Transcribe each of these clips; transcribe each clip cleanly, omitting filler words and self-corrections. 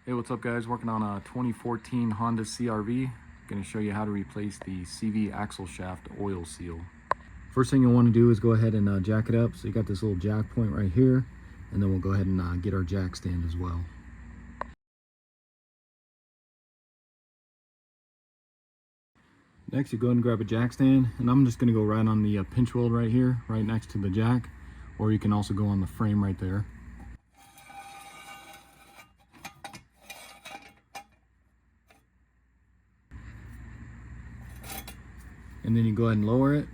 Hey, what's up guys? Working on a 2014 Honda CR-V. Going to show you how to replace the CV axle shaft oil seal. First thing you'll want to do is go ahead and jack it up. So you got this little jack point right here, and then we'll go ahead and get our jack stand as well. Next, you go ahead and grab a jack stand, and I'm just going to go right on the pinch weld right here, right next to the jack, or you can also go on the frame right there. And then you go ahead and lower it.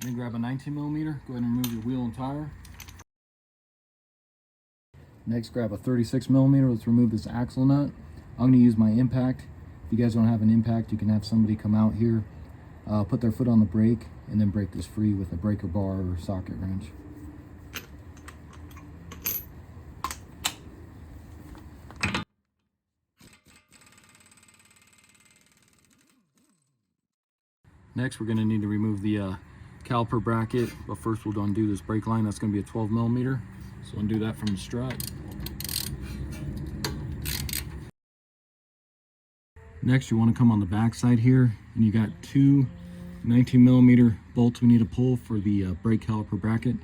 Then grab a 19mm, go ahead and remove your wheel and tire. Next, grab a 36mm, let's remove this axle nut. I'm going to use my impact. If you guys don't have an impact, you can have somebody come out here, put their foot on the brake, and then break this free with a breaker bar or socket wrench. Next, we're going to need to remove the caliper bracket, but first we'll undo this brake line. That's going to be a 12mm, so undo that from the strut. Next, you want to come on the back side here, and you got two 19mm bolts we need to pull for the brake caliper bracket,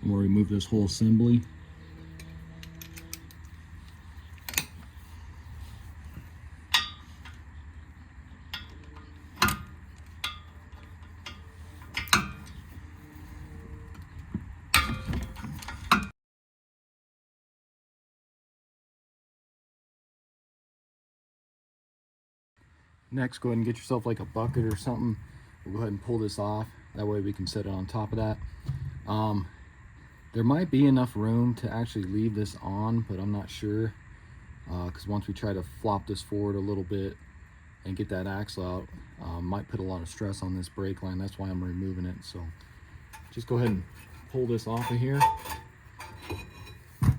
and we'll remove this whole assembly. Next, go ahead and get yourself like a bucket or something. We'll go ahead and pull this off. That way we can set it on top of that. There might be enough room to actually leave this on, but I'm not sure. Because once we try to flop this forward a little bit and get that axle out, might put a lot of stress on this brake line. That's why I'm removing it. So just go ahead and pull this off of here. And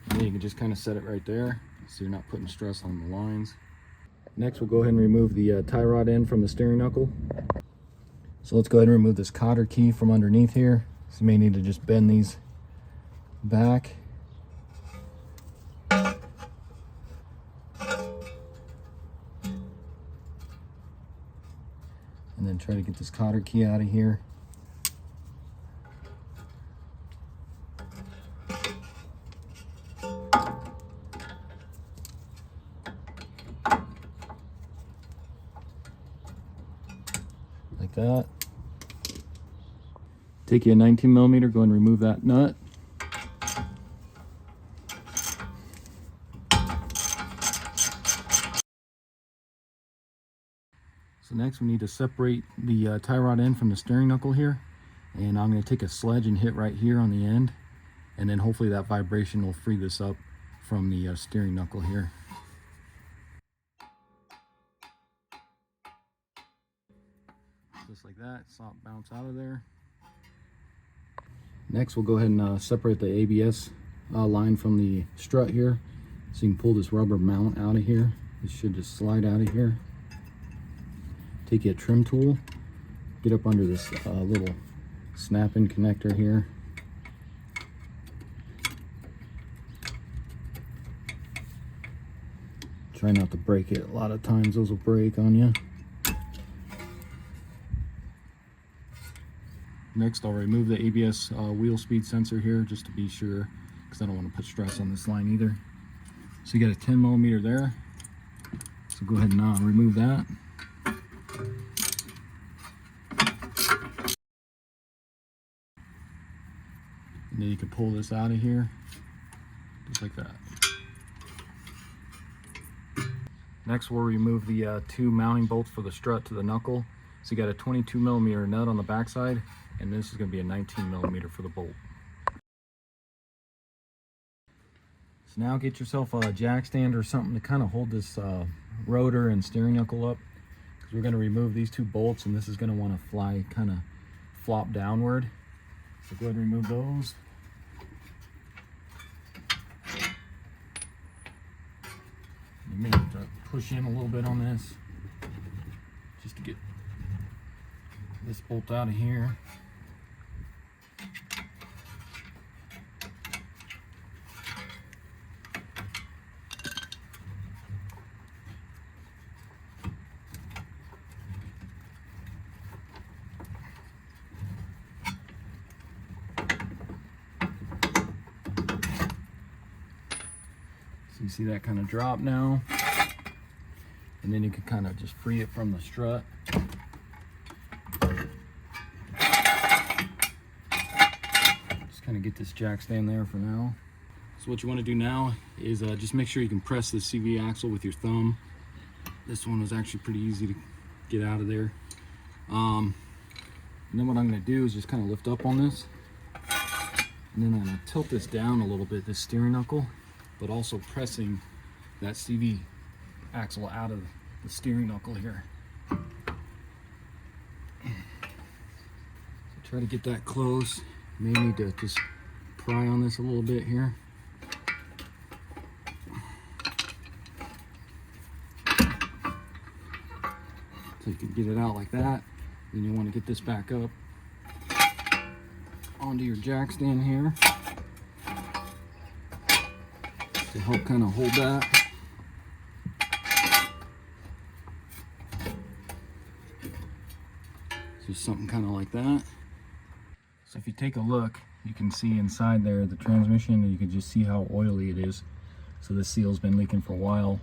then you can just kind of set it right there so you're not putting stress on the lines. Next, we'll go ahead and remove the tie rod end from the steering knuckle. So let's go ahead and remove this cotter key from underneath here. So you may need to just bend these back. And then try to get this cotter key out of here. Like that. Take you a 19mm, go and remove that nut. So next we need to separate the tie rod end from the steering knuckle here. And I'm going to take a sledge and hit right here on the end. And then hopefully that vibration will free this up from the steering knuckle here. Just like that, soft bounce out of there. Next, we'll go ahead and separate the ABS line from the strut here. So you can pull this rubber mount out of here. It should just slide out of here. Take you a trim tool, get up under this little snap-in connector here. Try not to break it. A lot of times those will break on you. Next, I'll remove the ABS wheel speed sensor here just to be sure, because I don't want to put stress on this line either. So you got a 10mm there. So go ahead and remove that. And then you can pull this out of here, just like that. Next, we'll remove the two mounting bolts for the strut to the knuckle. So you got a 22mm nut on the backside, and this is going to be a 19mm for the bolt. So now get yourself a jack stand or something to kind of hold this rotor and steering knuckle up, because we're going to remove these two bolts, and this is going to want to fly, kind of flop downward. So go ahead and remove those. You may have to push in a little bit on this just to get this bolt out of here. You see that kind of drop now, and then you can kind of just free it from the strut. Just kind of get this jack stand there for now. So what you want to do now is just make sure you can press the CV axle with your thumb. This one was actually pretty easy to get out of there. And then what I'm going to do is just kind of lift up on this, and then I'm going to tilt this down a little bit, this steering knuckle, but also pressing that CV axle out of the steering knuckle here. So try to get that close. You may need to just pry on this a little bit here. So you can get it out like that. Then you want to get this back up onto your jack stand here to help kind of hold that. Just something kind of like that. So if you take a look, you can see inside there the transmission, and you can just see how oily it is. So this seal's been leaking for a while.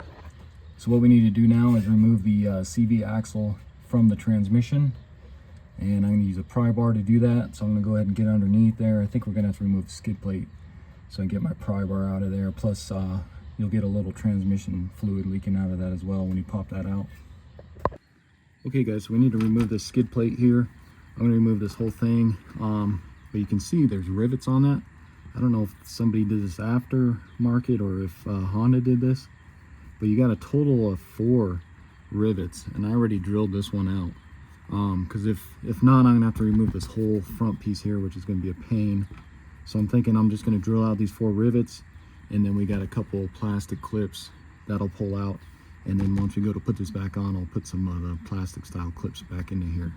So what we need to do now is remove the CV axle from the transmission, and I'm going to use a pry bar to do that. So I'm going to go ahead and get underneath there. I think we're going to have to remove the skid plate so I can get my pry bar out of there. Plus you'll get a little transmission fluid leaking out of that as well when you pop that out. Okay guys, so we need to remove this skid plate here. I'm going to remove this whole thing, but you can see there's rivets on that. I don't know if somebody did this after market or if Honda did this, but you got a total of 4 rivets, and I already drilled this one out. Because if not, I'm gonna have to remove this whole front piece here, which is gonna be a pain. So I'm thinking I'm just gonna drill out these 4 rivets, and then we got a couple plastic clips that'll pull out. And then once we go to put this back on, I'll put some of the plastic style clips back into here.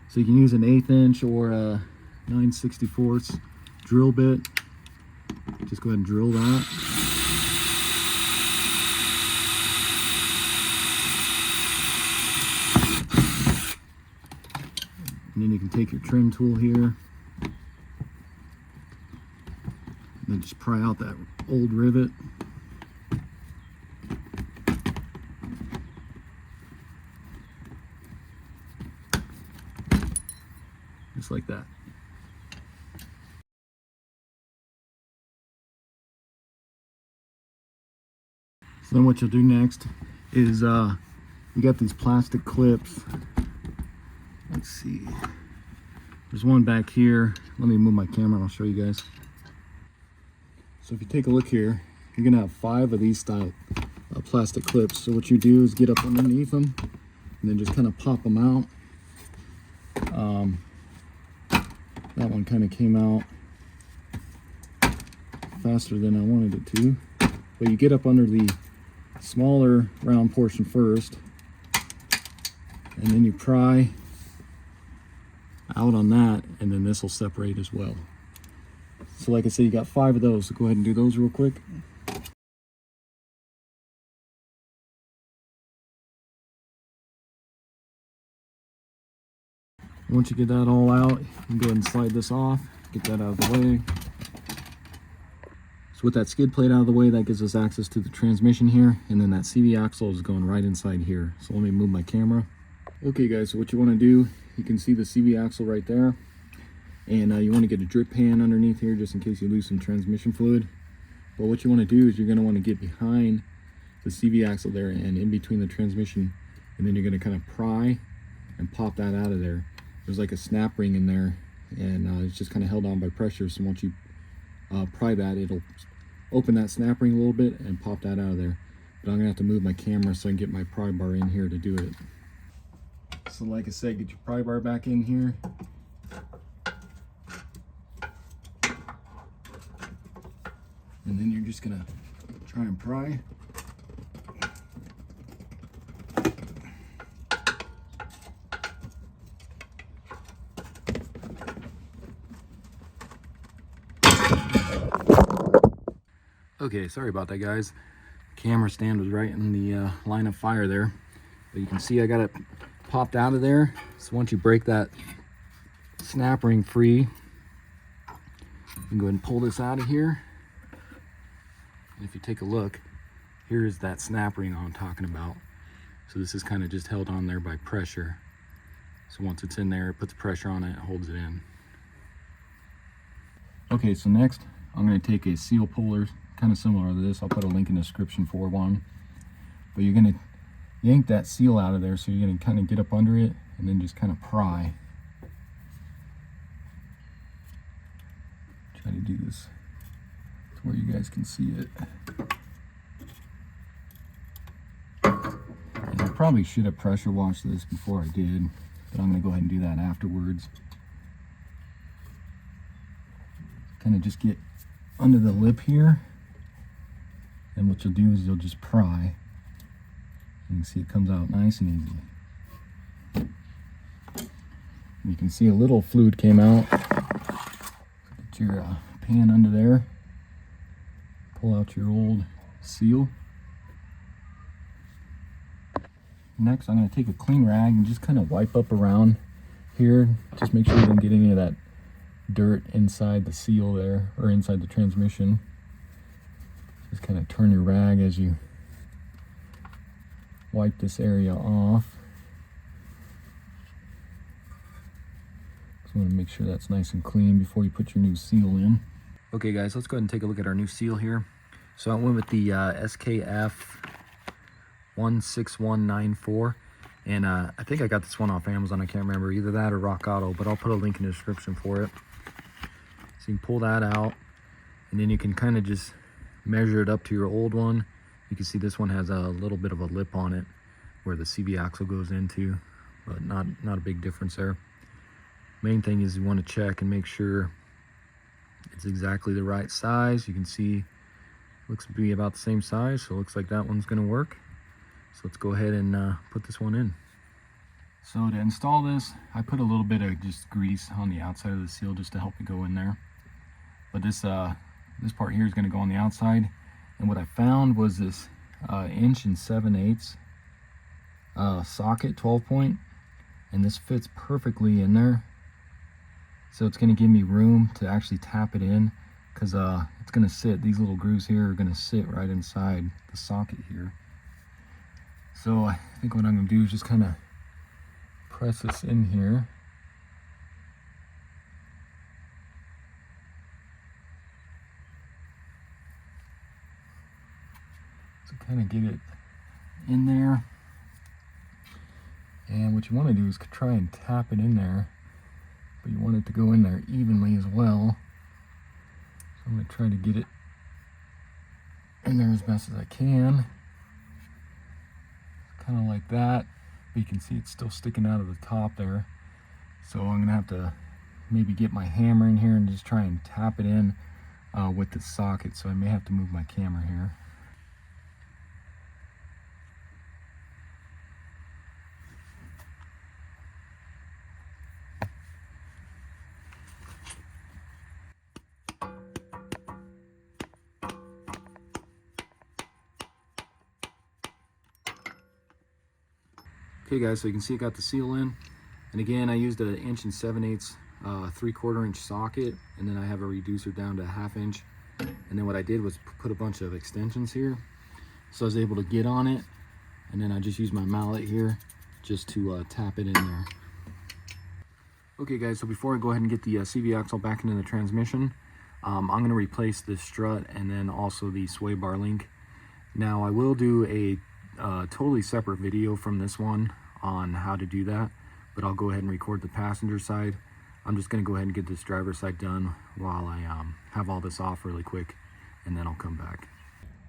So you can use an 1/8 inch or a 9/64 drill bit. Just go ahead and drill that. And then you can take your trim tool here and then just pry out that old rivet. Just like that. So then what you'll do next is you got these plastic clips. Let's see, there's one back here. Let me move my camera and I'll show you guys. So if you take a look here, you're gonna have 5 of these style plastic clips. So what you do is get up underneath them and then just kind of pop them out. That one kind of came out faster than I wanted it to, but you get up under the smaller round portion first, and then you pry out on that, and then this will separate as well. So like I said, you got 5 of those, so go ahead and do those real quick. Once you get that all out, you can go ahead and slide this off, get that out of the way. So with that skid plate out of the way, that gives us access to the transmission here, and then that CV axle is going right inside here. So let me move my camera. Okay guys, so what you want to do, you can see the CV axle right there, and you want to get a drip pan underneath here just in case you lose some transmission fluid. But what you want to do is you're going to want to get behind the CV axle there and in between the transmission, and then you're going to kind of pry and pop that out of there. There's like a snap ring in there, and it's just kind of held on by pressure. So once you pry that, it'll open that snap ring a little bit and pop that out of there. But I'm gonna have to move my camera so I can get my pry bar in here to do it. So like I said, get your pry bar back in here. And then you're just gonna try and pry. Okay, sorry about that guys. Camera stand was right in the line of fire there. But you can see I got it popped out of there. So once you break that snap ring free, you can go ahead and pull this out of here. And if you take a look, here's that snap ring I'm talking about. So this is kind of just held on there by pressure. So once it's in there, it puts pressure on it, holds it in. Okay, so next I'm going to take a seal puller, kind of similar to this. I'll put a link in the description for one. But you're going to yank that seal out of there, so you're going to kind of get up under it and then just kind of pry. Try to do this to where you guys can see it. And I probably should have pressure washed this before I did, but I'm going to go ahead and do that afterwards. Kind of just get under the lip here, and what you'll do is you'll just pry. You can see it comes out nice and easy. You can see a little fluid came out. Get your pan under there. Pull out your old seal. Next, I'm going to take a clean rag and just kind of wipe up around here. Just make sure you don't get any of that dirt inside the seal there, or inside the transmission. Just kind of turn your rag as you wipe this area off. Just want to make sure that's nice and clean before you put your new seal in. Okay guys, let's go ahead and take a look at our new seal here. So I went with the SKF 16194, and I think I got this one off Amazon. I can't remember, either that or Rock Auto, but I'll put a link in the description for it. So you can pull that out, and then you can kind of just measure it up to your old one. You can see this one has a little bit of a lip on it where the CV axle goes into, but not a big difference there. Main thing is you want to check and make sure it's exactly the right size. You can see it looks to be about the same size, so it looks like that one's going to work. So let's go ahead and put this one in. So to install this, I put a little bit of just grease on the outside of the seal just to help it go in there. But this part here is going to go on the outside. And what I found was this 1 7/8 socket, 12 point, and this fits perfectly in there. So it's going to give me room to actually tap it in, because it's going to sit, these little grooves here are going to sit right inside the socket here. So I think what I'm going to do is just kind of press this in here. So kind of get it in there. And what you want to do is try and tap it in there, but you want it to go in there evenly as well. So I'm going to try to get it in there as best as I can. Kind of like that. But you can see it's still sticking out of the top there. So I'm going to have to maybe get my hammer in here and just try and tap it in with the socket. So I may have to move my camera here. Okay guys, so you can see I got the seal in, and again I used an 1 7/8 3/4 inch socket, and then I have a reducer down to 1/2 inch, and then what I did was put a bunch of extensions here, so I was able to get on it, and then I just used my mallet here just to tap it in there. Okay guys, so before I go ahead and get the CV axle back into the transmission, I'm going to replace the strut and then also the sway bar link. Now I will do a totally separate video from this one on how to do that, but I'll go ahead and record the passenger side. I'm just going to go ahead and get this driver side done while I have all this off really quick, and then I'll come back.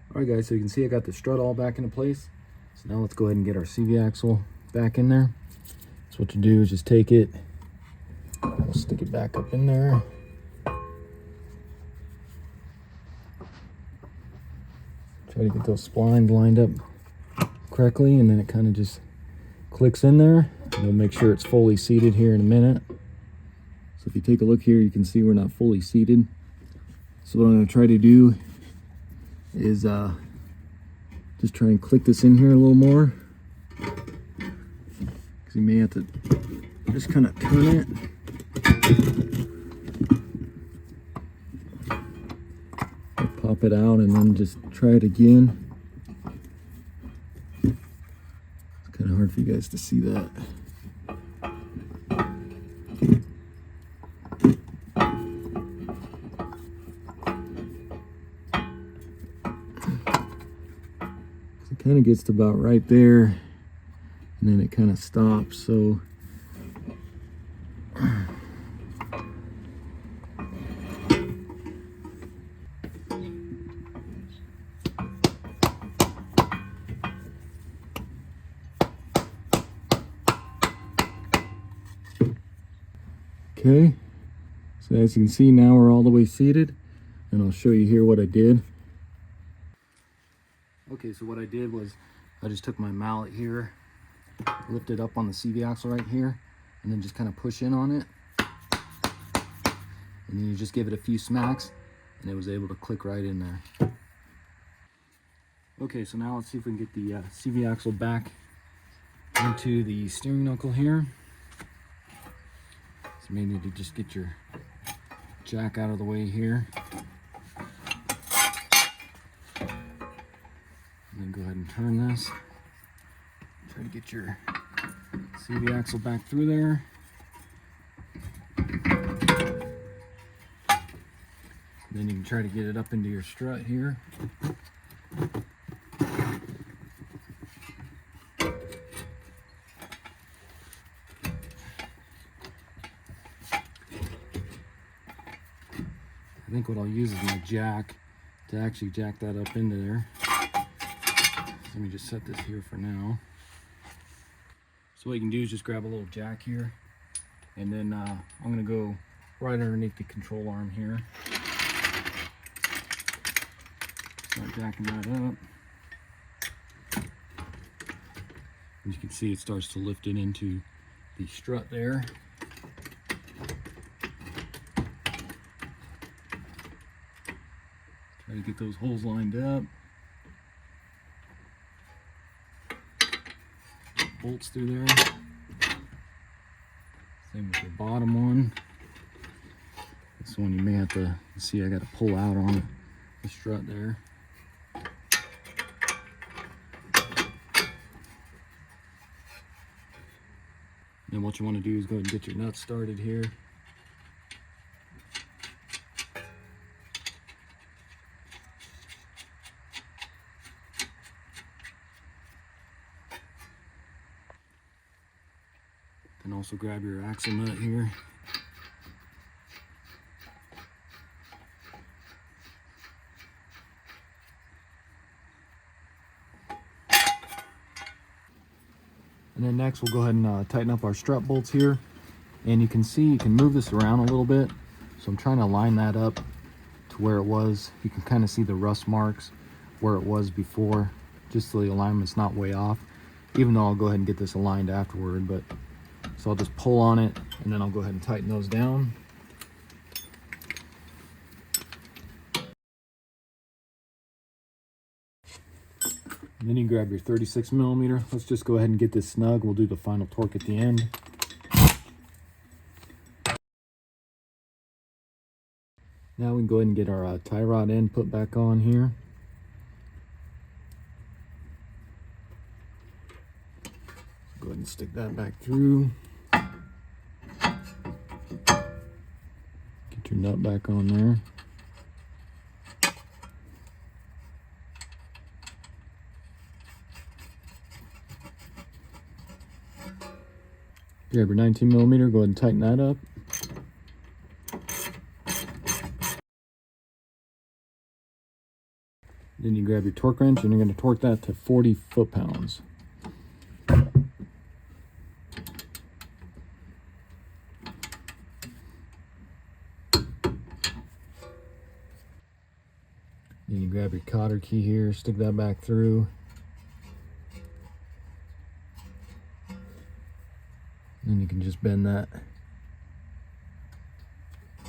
Alright guys, so you can see I got the strut all back into place. So now let's go ahead and get our CV axle back in there. So what you do is just take it, we'll stick it back up in there. Try to get those splines lined up correctly, and then it kind of just clicks in there. And we'll make sure it's fully seated here in a minute. So if you take a look here, you can see we're not fully seated. So what I'm going to try to do is just try and click this in here a little more, because you may have to just kind of turn it. Pop it out and then just try it again. hard for you guys to see that. It kind of gets to about right there, and then it kind of stops. So okay, so as you can see, now we're all the way seated, and I'll show you here what I did. Okay, so what I did was I just took my mallet here, lifted up on the CV axle right here, and then just kind of push in on it, and then you just give it a few smacks, and it was able to click right in there. Okay, so now let's see if we can get the CV axle back into the steering knuckle here. So you may need to just get your jack out of the way here. And then go ahead and turn this. Try to get your CV axle back through there. Then you can try to get it up into your strut here. I think what I'll use is my jack to actually jack that up into there. So let me just set this here for now. So what you can do is just grab a little jack here, and then I'm going to go right underneath the control arm here. Start jacking that up. As you can see, it starts to lift it into the strut there. Try to get those holes lined up. Bolts through there. Same with the bottom one. This one you may have to see, I got to pull out on the strut there. Then what you want to do is go ahead and get your nuts started here. Then also grab your axle nut here. And then next we'll go ahead and tighten up our strut bolts here. And you can see you can move this around a little bit. So I'm trying to line that up to where it was. You can kind of see the rust marks where it was before, just so the alignment's not way off. Even though I'll go ahead and get this aligned afterward, but so I'll just pull on it, and then I'll go ahead and tighten those down. And then you grab your 36mm. Let's just go ahead and get this snug. We'll do the final torque at the end. Now we can go ahead and get our tie rod end put back on here. Go ahead and stick that back through. Get your nut back on there. Grab your 19mm, go ahead and tighten that up. Then you grab your torque wrench and you're going to torque that to 40 foot-pounds. Then you grab your cotter key here, stick that back through. Then you can just bend that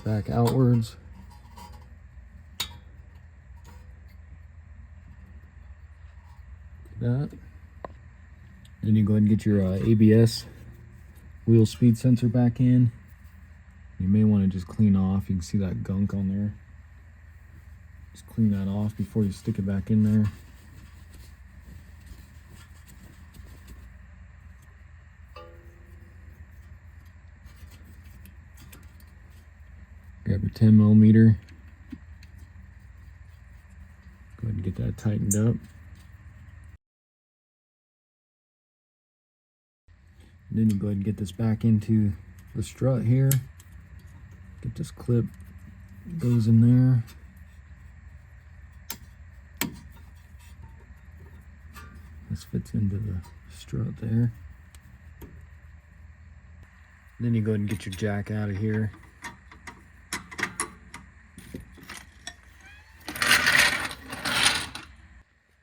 back outwards. That. Then you go ahead and get your ABS wheel speed sensor back in. You may want to just clean off. You can see that gunk on there. Just clean that off before you stick it back in there. 10 millimeter. Go ahead and get that tightened up. And then you go ahead and get this back into the strut here. Get this clip, goes in there. This fits into the strut there. And then you go ahead and get your jack out of here.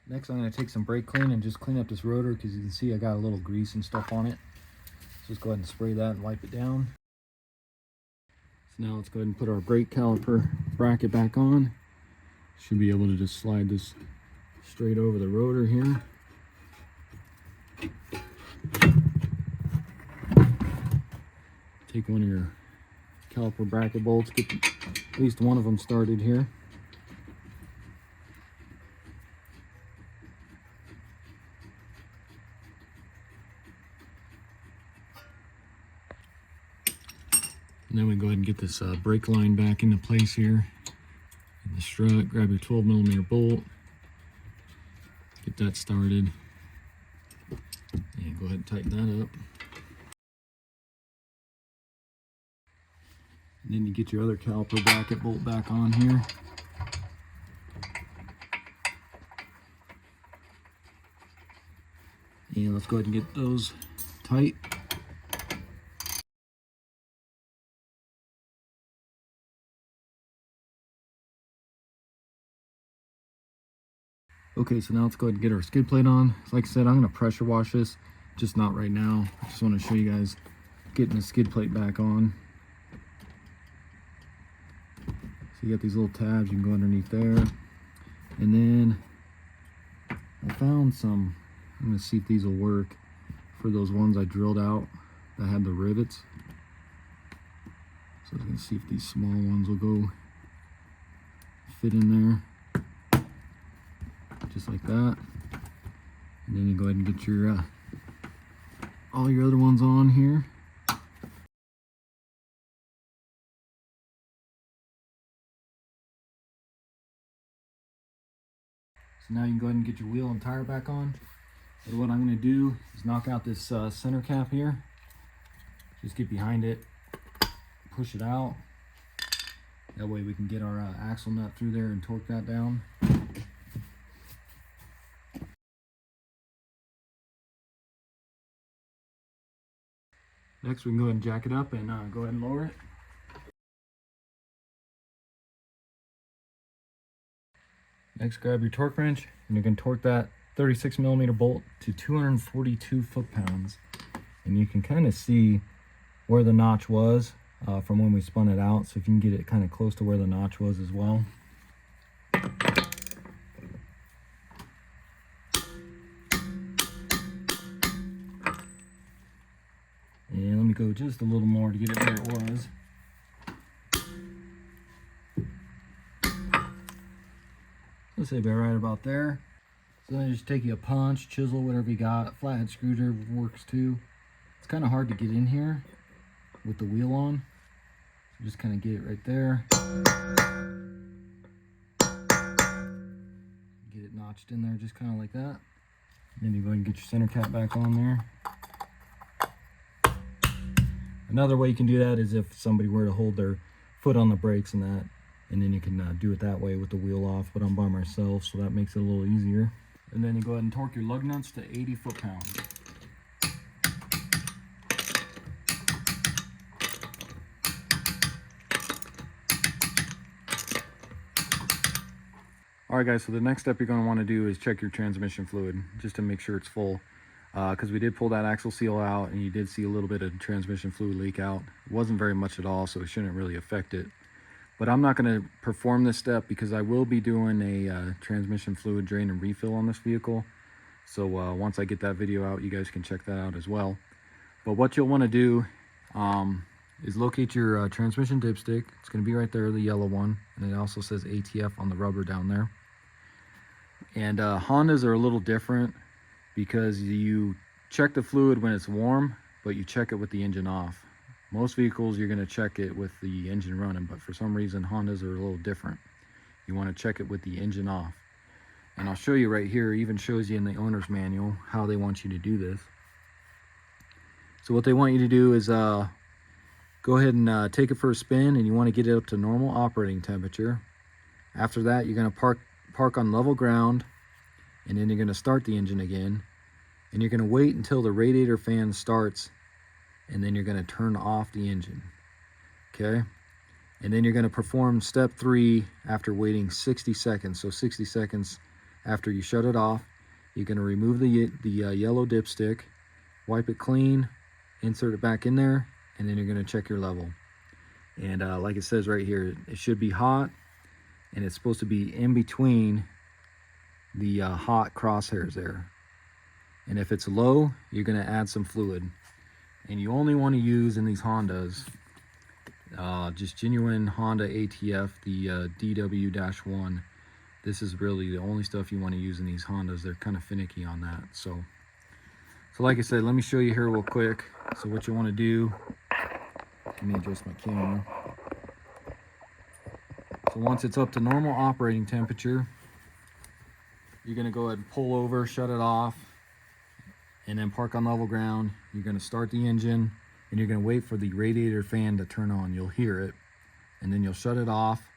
Next, I'm going to take some brake clean and just clean up this rotor, because you can see I got a little grease and stuff on it. So just go ahead and spray that and wipe it down. So now let's go ahead and put our brake caliper bracket back on. Should be able to just slide this straight over the rotor here. Take one of your caliper bracket bolts, get at least one of them started here. And then we go ahead and get this brake line back into place here in the strut. Grab your 12 millimeter bolt, get that started, and go ahead and tighten that up. And then you get your other caliper bracket bolt back on here. And let's go ahead and get those tight. Okay, so now let's go ahead and get our skid plate on. So like I said, I'm going to pressure wash this, just not right now. I just want to show you guys getting the skid plate back on. So you got these little tabs, you can go underneath there. And then I found some, I'm going to see if these will work, for those ones I drilled out that had the rivets. So I'm going to see if these small ones will go fit in there. Just like that. And then you go ahead and get your all your other ones on here. So now you can go ahead and get your wheel and tire back on. And what I'm going to do is knock out this center cap here. Just get behind it, push it out. That way we can get our axle nut through there and torque that down. Next, we can go ahead and jack it up and go ahead and lower it. Next, grab your torque wrench, and you can torque that 36 millimeter bolt to 242 foot-pounds. And you can kind of see where the notch was from when we spun it out. So if you can get it kind of close to where the notch was as well. And let me go just a little more to get it where it was. Let's say about right about there. So then just take you a punch, chisel, whatever you got. Flathead screwdriver works too. It's kind of hard to get in here with the wheel on. So just kind of get it right there. Get it notched in there just kind of like that. And then you go ahead and get your center cap back on there. Another way you can do that is if somebody were to hold their foot on the brakes and that, and then you can do it that way with the wheel off, but I'm by myself, so that makes it a little easier. And then you go ahead and torque your lug nuts to 80 foot-pounds. Alright guys, so the next step you're going to want to do is check your transmission fluid, just to make sure it's full. Because we did pull that axle seal out, and you did see a little bit of transmission fluid leak out. It wasn't very much at all, so it shouldn't really affect it. But I'm not going to perform this step because I will be doing a transmission fluid drain and refill on this vehicle. So once I get that video out, you guys can check that out as well. But what you'll want to do is locate your transmission dipstick. It's going to be right there, the yellow one. And it also says ATF on the rubber down there. And Hondas are a little different, because you check the fluid when it's warm, but you check it with the engine off. Most vehicles you're going to check it with the engine running, but for some reason Hondas are a little different. You want to check it with the engine off. And I'll show you right here, it even shows you in the owner's manual how they want you to do this. So what they want you to do is go ahead and take it for a spin, and you want to get it up to normal operating temperature. After that, you're going to park on level ground, and then you're going to start the engine again, and you're going to wait until the radiator fan starts, and then you're going to turn off the engine. Okay, and then you're going to perform step 3 after waiting 60 seconds. So 60 seconds after you shut it off, you're going to remove the yellow dipstick, wipe it clean, insert it back in there, and then you're going to check your level. And like it says right here, it should be hot, and it's supposed to be in between the hot crosshairs there. And if it's low, you're going to add some fluid. And you only want to use in these Hondas just genuine Honda ATF, the DW-1. This is really the only stuff you want to use in these Hondas. They're kind of finicky on that. So like I said, let me show you here real quick. So what you want to do, let me adjust my camera. So once it's up to normal operating temperature, you're going to go ahead and pull over, shut it off, and then park on level ground. You're going to start the engine, and you're going to wait for the radiator fan to turn on. You'll hear it, and then you'll shut it off,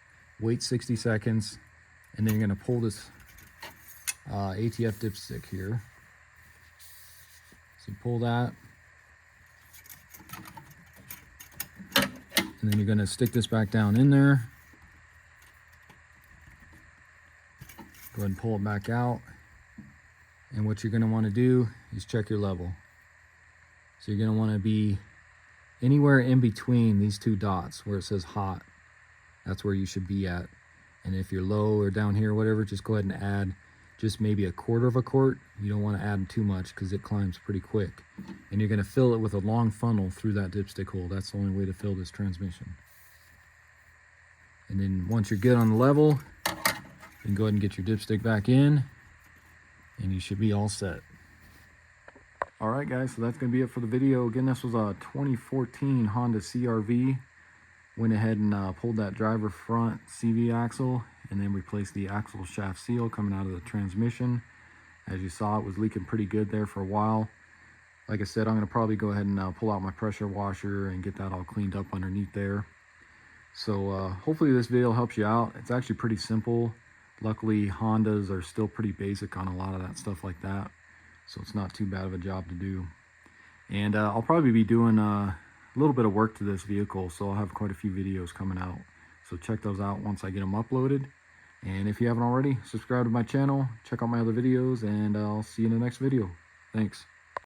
wait 60 seconds, and then you're going to pull this ATF dipstick here. So you pull that, and then you're going to stick this back down in there. Go ahead and pull it back out. And what you're going to want to do is check your level. So you're going to want to be anywhere in between these two dots where it says hot. That's where you should be at. And if you're low or down here or whatever, just go ahead and add just maybe 1/4 of a quart. You don't want to add too much because it climbs pretty quick. And you're going to fill it with a long funnel through that dipstick hole. That's the only way to fill this transmission. And then once you're good on the level, you can go ahead and get your dipstick back in, and you should be all set. All right, guys, so that's going to be it for the video. Again, this was a 2014 Honda CR-V. Went ahead and pulled that driver front CV axle, and then replaced the axle shaft seal coming out of the transmission. As you saw, it was leaking pretty good there for a while. Like I said, I'm going to probably go ahead and pull out my pressure washer and get that all cleaned up underneath there. So hopefully this video helps you out. It's actually pretty simple. Luckily, Hondas are still pretty basic on a lot of that stuff like that, so it's not too bad of a job to do. And I'll probably be doing a little bit of work to this vehicle, so I'll have quite a few videos coming out. So check those out once I get them uploaded. And if you haven't already, subscribe to my channel, check out my other videos, and I'll see you in the next video. Thanks.